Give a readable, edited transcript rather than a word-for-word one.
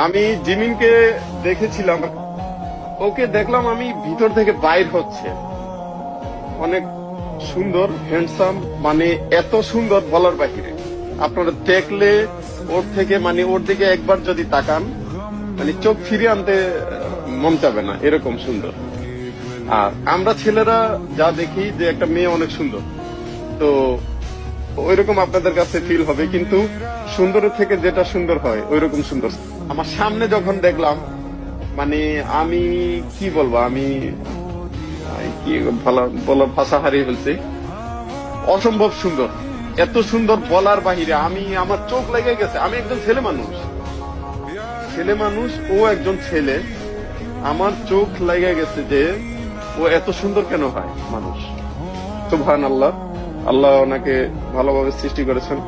আমি জিমিনকে দেখেছিলাম, ওকে দেখলাম আমি ভিতর থেকে বাইর হচ্ছে, অনেক সুন্দর হ্যান্ডসাম, মানে এত সুন্দর বলার বাহিরে। আপনারা দেখলে ওর থেকে, মানে ওর দিকে একবার যদি তাকান, মানে চোখ ফিরিয়ে আনতে মন চাবে না, এরকম সুন্দর। আর আমরা ছেলেরা যা দেখি যে একটা মেয়ে অনেক সুন্দর, তো ওইরকম আপনাদের কাছে ফিল হবে, কিন্তু সুন্দরের থেকে যেটা সুন্দর হয় ওইরকম সুন্দর। আমার সামনে যখন দেখলাম, মানে আমি কি বলবো, আমি কি বলার ভাষা হারিয়ে ফেলছি। অসম্ভব সুন্দর, এত সুন্দর বলার বাহিরে। আমার চোখ লেগে গেছে। আমি একজন ছেলে মানুষ, ও একজন ছেলে, আমার চোখ লেগে গেছে যে ও এত সুন্দর কেন হয় মানুষ। সুবহানাল্লাহ, আল্লাহ ওনাকে ভালোভাবে সৃষ্টি করেছেন।